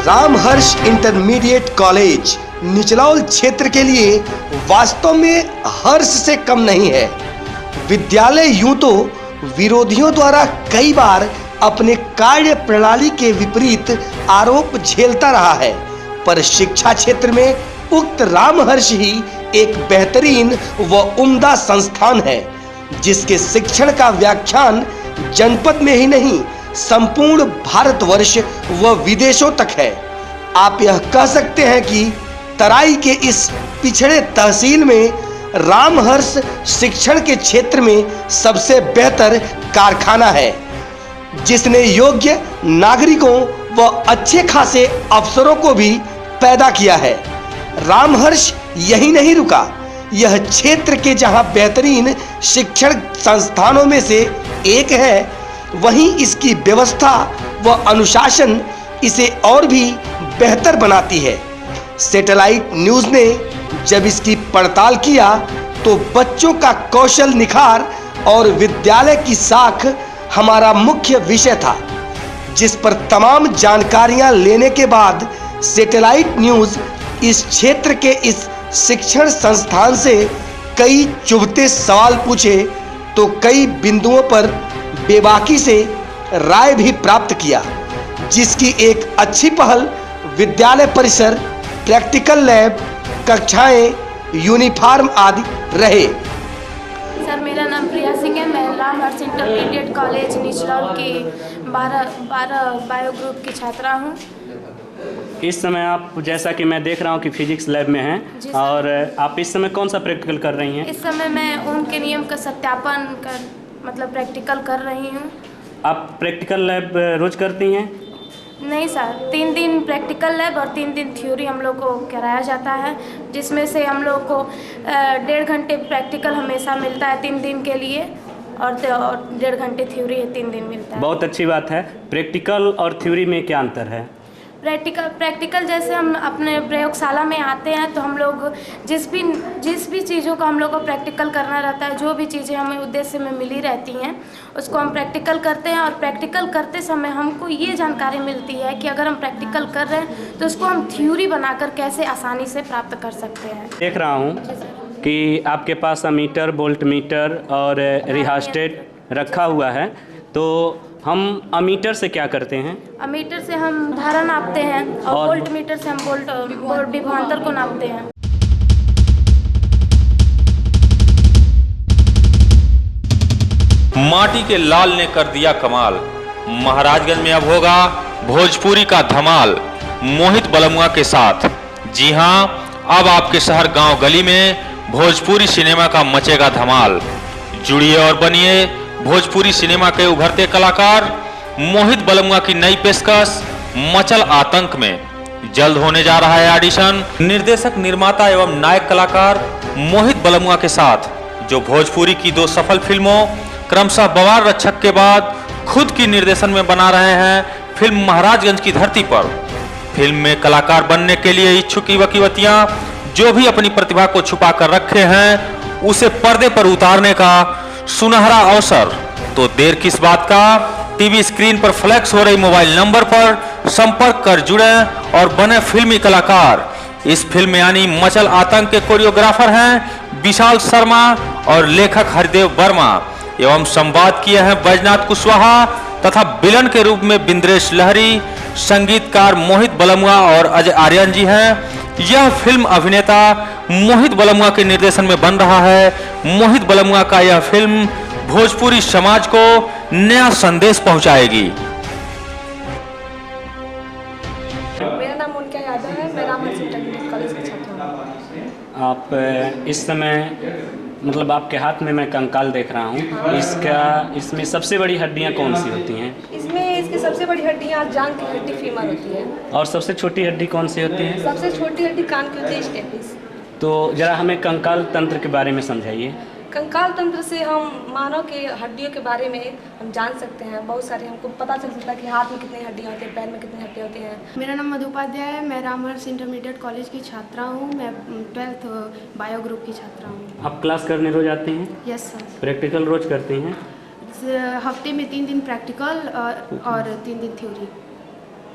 Ramharsh intermediate college Nichlaul क्षेत्र के लिए वास्तव में हर्ष से कम नहीं है। विद्यालय यूं तो विरोधियों द्वारा कई बार अपने कार्य प्रणाली के विपरीत आरोप झेलता रहा है, पर शिक्षा क्षेत्र में उक्त रामहर्ष ही एक बेहतरीन व उम्दा संस्थान है, जिसके शिक्षण का व्याख्यान जनपद में ही नहीं संपूर्ण भारतवर्ष व विदेशों तक है। आप यह कह सकते हैं कि तराई के इस पिछड़े तहसील में रामहर्ष शिक्षण के क्षेत्र में सबसे बेहतर कारखाना है, जिसने योग्य नागरिकों व अच्छे खासे अफसरों को भी पैदा किया है। रामहर्ष यही नहीं रुका, यह क्षेत्र के जहां बेहतरीन शिक्षण संस्थानों में से एक है, वहीं इसकी व्यवस्था व अनुशासन इसे और भी बेहतर बनाती है। सैटेलाइट न्यूज़ ने जब इसकी पड़ताल किया तो बच्चों का कौशल निखार और विद्यालय की साख हमारा मुख्य विषय था, जिस पर तमाम जानकारियां लेने के बाद सैटेलाइट न्यूज़ इस क्षेत्र के इस शिक्षण संस्थान से कई चुभते सवाल पूछे तो कई बिंदुओं पर बेबाकी से राय भी प्राप्त किया, जिसकी एक अच्छी पहल विद्यालय परिसर, प्रैक्टिकल लैब, कक्षाएं, यूनिफॉर्म आदि रहे। सर, मेरा नाम प्रिया सिंह है। मैं रामहर्ष इंटरमीडिएट कॉलेज निचलौल की 12 बायो ग्रुप की छात्रा हूँ। इस समय आप, जैसा कि मैं देख रहा हूँ कि फिजिक्स लैब में हैं, और आप इस समय कौन सा प्रैक्टिकल कर रही हैं? इस समय मैं ओम के नियम का सत्यापन कर प्रैक्टिकल कर रही हूँ। आप प्रैक्टिकल लैब रोज करती हैं? नहीं सर, 3 दिन प्रैक्टिकल लैब और 3 दिन थ्योरी हम लोग को कराया जाता है, जिसमें से हम लोग को 1.5 घंटे प्रैक्टिकल हमेशा मिलता है 3 दिन के लिए, और 1.5 घंटे थ्योरी 3 दिन मिलता है। बहुत अच्छी बात है। प्रैक्टिकल और थ्योरी में क्या अंतर है? प्रैक्टिकल जैसे हम अपने प्रयोगशाला में आते हैं तो हम लोग जिस भी चीज़ों का हम लोग को प्रैक्टिकल करना रहता है, जो भी चीज़ें हमें उद्देश्य में मिली रहती हैं, उसको हम प्रैक्टिकल करते हैं। और प्रैक्टिकल करते समय हमको ये जानकारी मिलती है कि अगर हम प्रैक्टिकल कर रहे हैं तो उसको हम थ्योरी बनाकर कैसे आसानी से प्राप्त कर सकते हैं। देख रहा हूँ कि आपके पास अमीटर, वोल्ट मीटर और रिहास्टेट रखा हुआ है, तो हम अमीटर से क्या करते हैं? अमीटर से हम धारा नापते हैं, और वोल्ट मीटर से हम वोल्ट विभवांतर को नापते हैं। माटी के लाल ने कर दिया कमाल। महाराजगंज में अब होगा भोजपुरी का धमाल मोहित बलमुआ के साथ। जी हां, अब आपके शहर गांव गली में भोजपुरी सिनेमा का मचेगा धमाल। जुड़िए और बनिए भोजपुरी सिनेमा के उभरते कलाकार। मोहित बलमुआ की नई पेशकश मचल आतंक में जल्द होने जा रहा है ऑडिशन। निर्देशक, निर्माता एवं नायक कलाकार मोहित बलमुआ के साथ, जो भोजपुरी की 2 सफल फिल्मों क्रमशः बवाल रक्षक के बाद खुद की निर्देशन में बना रहे हैं फिल्म महाराजगंज की धरती पर। फिल्म में कलाकार बनने के लिए इच्छुक युवक युवतियां जो भी अपनी प्रतिभा को छुपा कर रखे हैं, उसे पर्दे पर उतारने का सुनहरा अवसर। तो देर किस बात का? टीवी स्क्रीन पर फ्लैक्स हो रही मोबाइल नंबर पर संपर्क कर जुड़े और बने फिल्मी कलाकार। इस फिल्म यानी मचल आतंक के कोरियोग्राफर हैं विशाल शर्मा और लेखक हरिदेव वर्मा, एवं संवाद किए हैं बैजनाथ कुशवाहा, तथा विलन के रूप में बिंद्रेश लहरी, संगीतकार मोहित बलमुआ और अजय आर्यन जी हैं। यह फिल्म अभिनेता मोहित बलमुआ के निर्देशन में बन रहा है। मोहित बलमुआ का यह फिल्म भोजपुरी समाज को नया संदेश पहुंचाएगी। मेरा नाम उनका यादव है। मैं रामहर्ष इंटरमीडिएट कॉलेज की छात्रा हूँ। आप इस समय, मतलब आपके हाथ में मैं कंकाल देख रहा हूँ, इसमें सबसे बड़ी हड्डियाँ कौन सी होती हैं? इसकी सबसे बड़ी हड्डियाँ जांघ की हड्डी फीमर होती है। और सबसे छोटी हड्डी कौन सी होती है? सबसे छोटी हड्डी कान की होती है, स्टेपिस। तो जरा हमें कंकाल तंत्र के बारे में समझाइए। कंकाल तंत्र से हम मानव के हड्डियों के बारे में हम जान सकते हैं। बहुत सारे हमको पता चल सकता है कि हाथ में कितनी हड्डियाँ होती हैं, पैर में कितनी हड्डियाँ होती हैं। मेरा नाम मधु उपाध्याय है। मैं रामहर्ष इंटरमीडिएट कॉलेज की छात्रा हूँ। मैं 12th बायो ग्रुप की छात्रा हूँ। आप क्लास करने रोज आते हैं? Yes sir. प्रैक्टिकल रोज करते हैं? हफ्ते में 3 दिन प्रैक्टिकल और 3 दिन थ्योरी।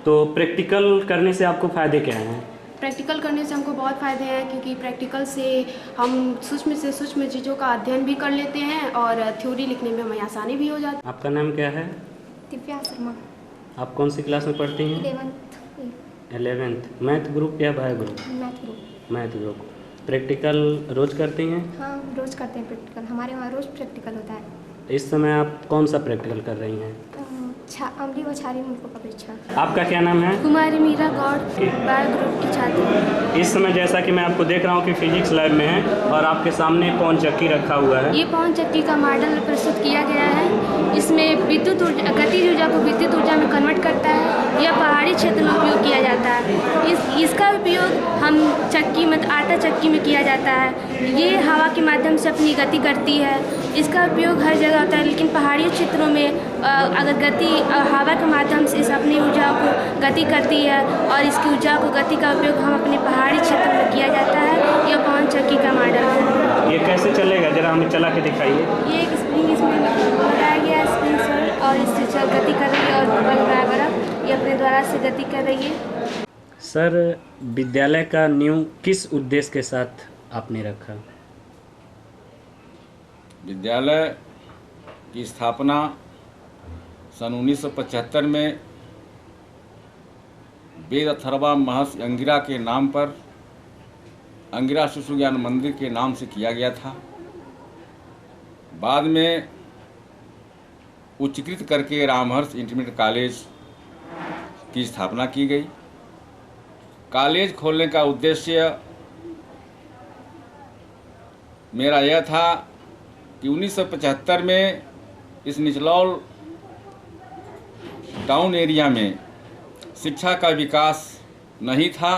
तो प्रैक्टिकल करने से आपको फ़ायदे क्या हैं? प्रैक्टिकल करने से हमको बहुत फ़ायदे हैं, क्योंकि प्रैक्टिकल से हम सूक्ष्म से सूक्ष्म चीज़ों का अध्ययन भी कर लेते हैं और थ्योरी लिखने में हमें आसानी भी हो जाती है। आपका नाम क्या है? दिव्या शर्मा। आप कौन सी क्लास में पढ़ती हैं? 11th। मैथ ग्रुप या bio group? Math group. Math group. Practical रोज करती हैं? हाँ, रोज़ करते हैं प्रैक्टिकल, हमारे वहाँ रोज़ प्रैक्टिकल होता है। इस समय आप कौन सा प्रैक्टिकल कर रही हैं? अम्ली व क्षारीय मूलकों का परीक्षा। आपका क्या नाम है? कुमारी मीरा गौड़, बायो ग्रुप की छात्र। इस समय जैसा कि मैं आपको देख रहा हूँ कि फिजिक्स लैब में है और आपके सामने पवन चक्की रखा हुआ है। ये पवन चक्की का मॉडल प्रस्तुत किया गया है। इसमें विद्युत ऊर्जा, गतिज ऊर्जा को विद्युत ऊर्जा में कन्वर्ट करता है। यह पहाड़ी क्षेत्र में उपयोग किया जाता है। इसका उपयोग हम चक्की में, आटा चक्की में किया जाता है। ये हवा के माध्यम से अपनी गति करती है। इसका उपयोग हर जगह होता है, लेकिन पहाड़ी क्षेत्रों में अगर गति हवा के माध्यम से इस अपनी ऊर्जा को गति करती है और इसकी ऊर्जा को गति का उपयोग हम अपने पहाड़ी क्षेत्र में किया जाता है। यह पवन चक्की का मॉडल है। ये कैसे चलेगा, जरा हमें चला के दिखाइए। ये एक स्प्रिंग इसमें लगाया गया है, स्प्रिंग सर, और इससे गति कर रही है और बल ड्राइवर ये अपने द्वारा से गति कर रही है। सर, विद्यालय का नींव किस उद्देश्य के साथ आपने रखा? विद्यालय की स्थापना सन 1975 में वेद अथर्वा महर्षि अंगिरा के नाम पर अंगिरा शिशु ज्ञान मंदिर के नाम से किया गया था। बाद में उच्चीकृत करके रामहर्ष इंटरमीडिएट कॉलेज की स्थापना की गई। कॉलेज खोलने का उद्देश्य मेरा यह था कि 1975 में इस निचलौल टाउन एरिया में शिक्षा का विकास नहीं था।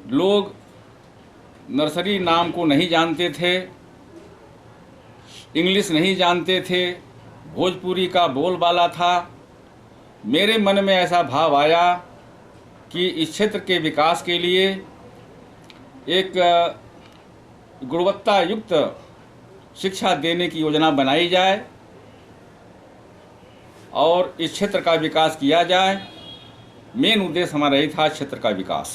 लोग नर्सरी नाम को नहीं जानते थे, इंग्लिश नहीं जानते थे, भोजपुरी का बोलबाला था। मेरे मन में ऐसा भाव आया कि इस क्षेत्र के विकास के लिए एक गुणवत्ता युक्त शिक्षा देने की योजना बनाई जाए और इस क्षेत्र का विकास किया जाए। मेन उद्देश्य हमारा यही था, क्षेत्र का विकास।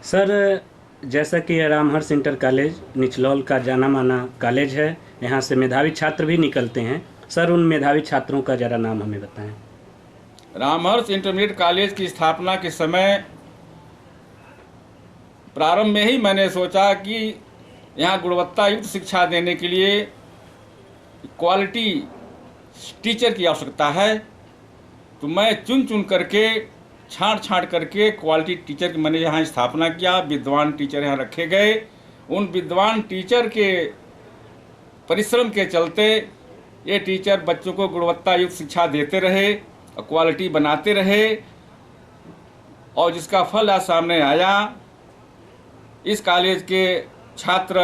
सर, जैसा कि रामहर्ष इंटर कॉलेज निचलौल का जाना माना कॉलेज है, यहाँ से मेधावी छात्र भी निकलते हैं। सर, उन मेधावी छात्रों का ज़रा नाम हमें बताएं। रामहर्ष इंटरमीडिएट कॉलेज की स्थापना के समय प्रारंभ में ही मैंने सोचा कि यहाँ गुणवत्ता युक्त शिक्षा देने के लिए क्वालिटी टीचर की आवश्यकता है। तो मैं चुन चुन करके, छांट करके क्वालिटी टीचर की मैंने यहाँ स्थापना किया। विद्वान टीचर यहाँ रखे गए। उन विद्वान टीचर के परिश्रम के चलते ये टीचर बच्चों को गुणवत्ता युक्त शिक्षा देते रहे और क्वालिटी बनाते रहे, और जिसका फल आज सामने आया। इस कॉलेज के छात्र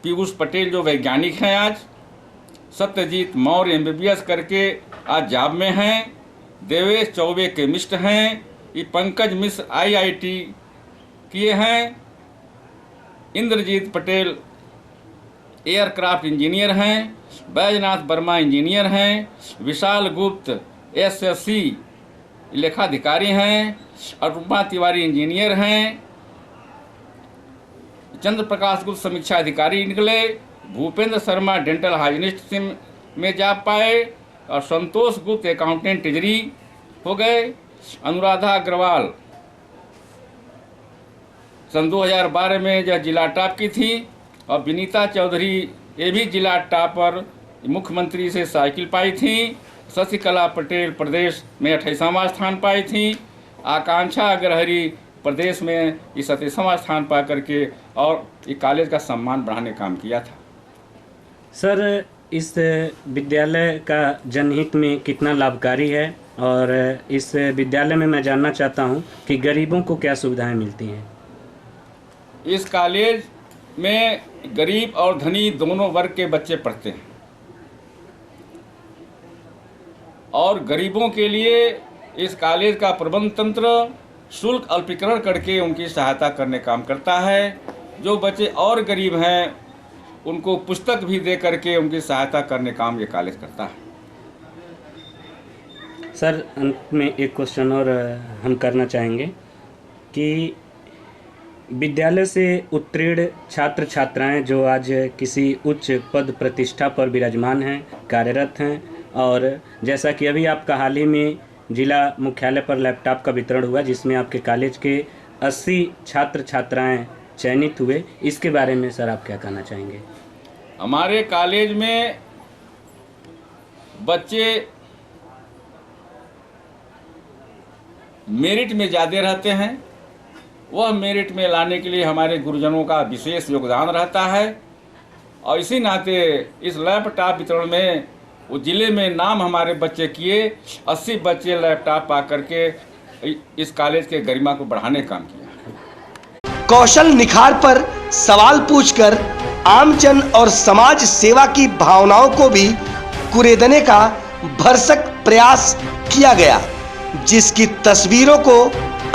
पीयूष पटेल जो वैज्ञानिक हैं, आज सत्यजीत मौर्य MBBS करके आज जॉब में हैं, देवेश चौबे केमिस्ट हैं, ये पंकज मिश्र IIT किए हैं, इंद्रजीत पटेल एयरक्राफ्ट इंजीनियर हैं, बैजनाथ वर्मा इंजीनियर हैं, विशाल गुप्त SSC लेखाधिकारी हैं, अनुपमा तिवारी इंजीनियर हैं, चंद्र प्रकाश गुप्त समीक्षा अधिकारी निकले, भूपेंद्र शर्मा डेंटल हाइजीनिस्ट में जा पाए और संतोष गुप्त अकाउंटेंट ट्रेजरी हो गए। अनुराधा अग्रवाल सन 2012 में जो जिला टॉप की थी, और विनीता चौधरी ये भी जिला टॉपर, मुख्यमंत्री से साइकिल पाई थी। शशिकला पटेल प्रदेश में 28वां स्थान पाई थी। आकांक्षा अग्रहरी प्रदेश में इस 37वां स्थान पा करके और ये कॉलेज का सम्मान बढ़ाने का काम किया था। सर, इस विद्यालय का जनहित में कितना लाभकारी है, और इस विद्यालय में मैं जानना चाहता हूं कि गरीबों को क्या सुविधाएं मिलती हैं? इस कॉलेज में गरीब और धनी दोनों वर्ग के बच्चे पढ़ते हैं, और गरीबों के लिए इस कॉलेज का प्रबंध तंत्र शुल्क अल्पीकरण करके उनकी सहायता करने काम करता है। जो बच्चे और गरीब हैं उनको पुस्तक भी दे करके उनकी सहायता करने काम ये कॉलेज करता है। सर अंत में एक क्वेश्चन और हम करना चाहेंगे कि विद्यालय से उत्तीर्ण छात्र छात्राएं जो आज किसी उच्च पद प्रतिष्ठा पर विराजमान हैं, कार्यरत हैं, और जैसा कि अभी आपका हाल ही में जिला मुख्यालय पर लैपटॉप का वितरण हुआ जिसमें आपके कॉलेज के 80 छात्र छात्राएं चयनित हुए, इसके बारे में सर आप क्या कहना चाहेंगे? हमारे कॉलेज में बच्चे मेरिट में ज़्यादा रहते हैं। वह मेरिट में लाने के लिए हमारे गुरुजनों का विशेष योगदान रहता है और इसी नाते इस लैपटॉप वितरण में वो जिले में नाम हमारे बच्चे किए। 80 बच्चे लैपटॉप पा करके इस कॉलेज के गरिमा को बढ़ाने का काम किया। कौशल निखार पर सवाल पूछकर आमजन और समाज सेवा की भावनाओं को भी कुरेदने का भरसक प्रयास किया गया, जिसकी तस्वीरों को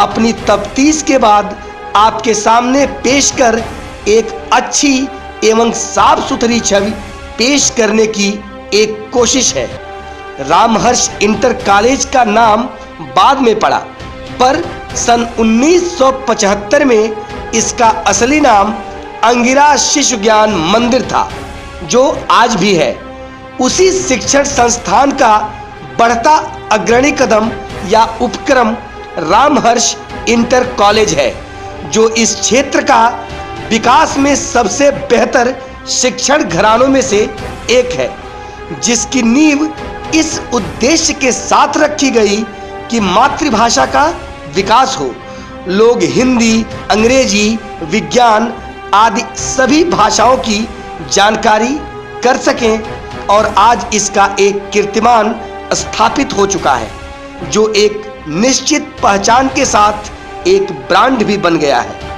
अपनी तफ्तीश के बाद आपके सामने पेश कर एक अच्छी एवं साफ सुथरी छवि पेश करने की एक कोशिश है। रामहर्ष इंटर कॉलेज का नाम बाद में पड़ा, पर सन 1975 में इसका असली नाम अंगिरा शिशु ज्ञान मंदिर था, जो आज भी है। उसी शिक्षण संस्थान का बढ़ता अग्रणी कदम या उपक्रम रामहर्ष इंटर कॉलेज है, जो इस क्षेत्र का विकास में सबसे बेहतर शिक्षण घरानों में से एक है, जिसकी नींव इस उद्देश्य के साथ रखी गई कि मातृभाषा का विकास हो, लोग हिंदी, अंग्रेजी, विज्ञान आदि सभी भाषाओं की जानकारी कर सकें। और आज इसका एक कीर्तिमान स्थापित हो चुका है, जो एक निश्चित पहचान के साथ एक ब्रांड भी बन गया है।